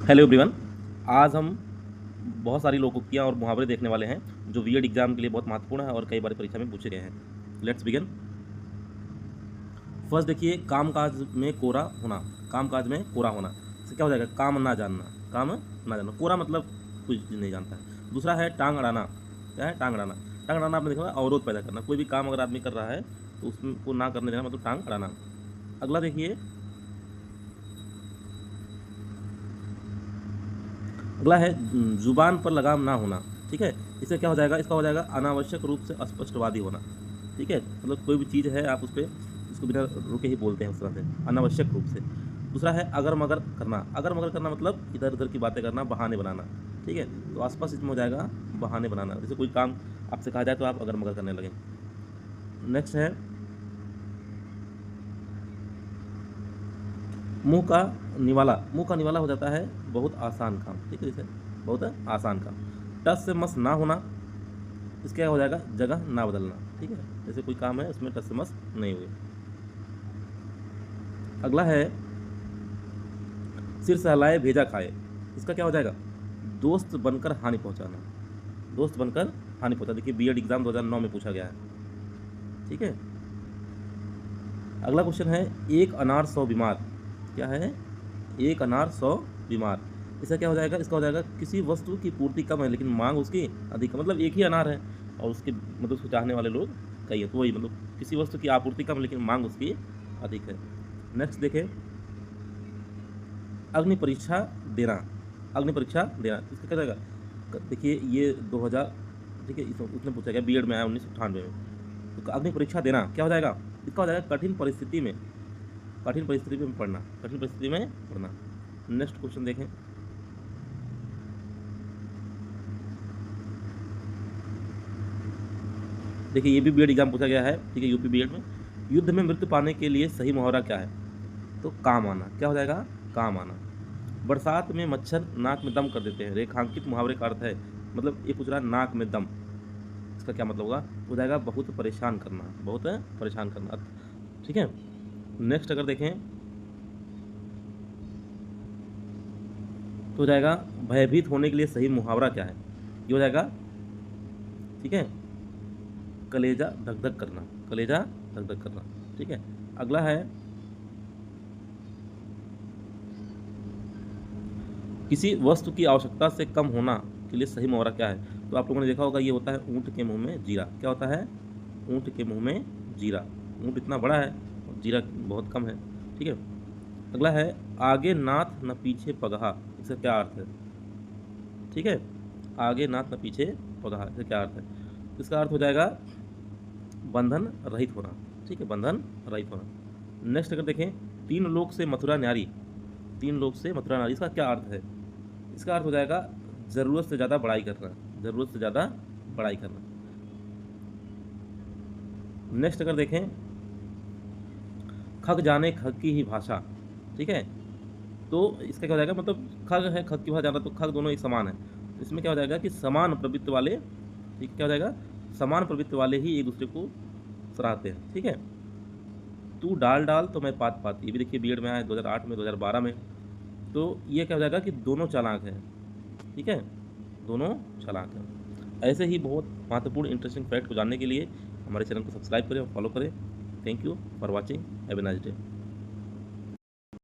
Hello everyone. आज हम बहुत सारी लोकोक्तियाँ और मुहावरे देखने वाले हैं जो बीएड एग्जाम के लिए बहुत महत्वपूर्ण है और कई बार परीक्षा में पूछे गए हैं। Let's begin. फर्स्ट देखिए, कामकाज में कोरा होना। कामकाज में कोरा होना इससे क्या हो जाएगा? काम ना जानना। काम ना जानना, कोरा मतलब कुछ नहीं जानता है। दूसरा है टांग अड़ाना। क्या है? टांग अड़ाना। टांग अड़ाना आपने देखा होगा, अवरोध पैदा करना। कोई भी काम अगर आदमी कर रहा है तो उसको ना करने देना, मतलब टांग अड़ाना। अगला देखिए, अगला है जुबान पर लगाम ना होना। ठीक है, इससे क्या हो जाएगा? इसका हो जाएगा अनावश्यक रूप से अस्पष्टवादी होना। ठीक है, मतलब कोई भी चीज़ है आप उस पर इसको बिना रुके ही बोलते हैं उस तरह से, अनावश्यक रूप से। दूसरा है अगर मगर करना। अगर मगर करना मतलब इधर उधर की बातें करना, बहाने बनाना। ठीक है, तो आसपास इसमें हो जाएगा बहाने बनाना। जैसे कोई काम आपसे कहा जाए तो आप अगर मगर करने लगे। नेक्स्ट है मुंह का निवाला। मुंह का निवाला हो जाता है बहुत आसान काम। ठीक है, जैसे बहुत आसान काम। टस से मस ना होना, इसका क्या हो जाएगा? जगह ना बदलना। ठीक है, जैसे कोई काम है उसमें टस से मस नहीं हुए। अगला है सिर सहलाए भेजा खाए। इसका क्या हो जाएगा? दोस्त बनकर हानि पहुंचाना। दोस्त बनकर हानि पहुंचा। देखिए बीएड एग्जाम 2009 में पूछा गया है। ठीक है, अगला क्वेश्चन है एक अनार 100 बीमार। क्या है? एक अनार 100 बीमार। इसका क्या हो जाएगा? इसका हो जाएगा किसी वस्तु की पूर्ति कम है लेकिन मांग उसकी अधिक है। मतलब एक ही अनार है और उसके मतलब उसको चाहने वाले लोग कई है, तो वही मतलब किसी वस्तु की आपूर्ति कम लेकिन मांग उसकी अधिक है। नेक्स्ट देखें, अग्नि परीक्षा देना। अग्नि परीक्षा देना इसका क्या हो जाएगा? देखिए ये 2000, ठीक है, उसने पूछा गया, बीएड में आया 1998 में। तो अग्नि परीक्षा देना क्या हो जाएगा? इसका हो जाएगा कठिन परिस्थिति में, कठिन परिस्थिति में पढ़ना, कठिन परिस्थिति में पढ़ना। नेक्स्ट क्वेश्चन देखें, देखिए ये भी बीएड एग्जाम पूछा गया है। ठीक है, यूपी बीएड में। युद्ध में मृत्यु पाने के लिए सही मुहावरा क्या है? तो काम आना। क्या हो जाएगा? काम आना। बरसात में मच्छर नाक में दम कर देते हैं। रेखांकित मुहावरे का अर्थ है, मतलब ये पूछ रहा है नाक में दम, इसका क्या मतलब होगा? हो जाएगा बहुत परेशान करना, बहुत परेशान करना। ठीक है, नेक्स्ट अगर देखें तो हो जाएगा भयभीत होने के लिए सही मुहावरा क्या है? ये हो जाएगा, ठीक है, कलेजा धक धक करना। कलेजा धक धक करना। ठीक है, अगला है किसी वस्तु की आवश्यकता से कम होना के लिए सही मुहावरा क्या है? तो आप लोगों ने देखा होगा, ये होता है ऊँट के मुंह में जीरा। क्या होता है? ऊँट के मुंह में जीरा। ऊँट इतना बड़ा है और जीरा बहुत कम है। ठीक है, अगला है आगे नाथ न पीछे पगहा। इसका क्या अर्थ है? ठीक है, आगे नाथ न पीछे पगहा, इसका क्या अर्थ है? इसका अर्थ हो जाएगा बंधन रहित होना। ठीक है, बंधन रहित होना। नेक्स्ट अगर देखें, तीन लोक से मथुरा न्यारी। तीन लोक से मथुरा नारी, इसका क्या अर्थ है? इसका अर्थ हो जाएगा ज़रूरत से ज़्यादा बड़ाई करना। ज़रूरत से ज़्यादा बड़ाई करना। नेक्स्ट अगर देखें, खग जाने खग की ही भाषा। ठीक है, तो इसका क्या हो जाएगा? मतलब खग है, खग की भाषा जाना, तो खग दोनों एक समान है। इसमें क्या हो जाएगा कि समान प्रवृत्ति वाले, ठीक है, क्या हो जाएगा? समान प्रवृत्ति वाले ही एक दूसरे को सराहते हैं। ठीक है, तू डाल डाल तो मैं पात पात, ये भी देखिए बीएड में आया 2008 में, 2012 में। तो ये क्या हो जाएगा कि दोनों चालाक हैं। ठीक है, दोनों चालाक हैं। ऐसे ही बहुत महत्वपूर्ण इंटरेस्टिंग फैक्ट को जानने के लिए हमारे चैनल को सब्सक्राइब करें और फॉलो करें। Thank you for watching. Have a nice day.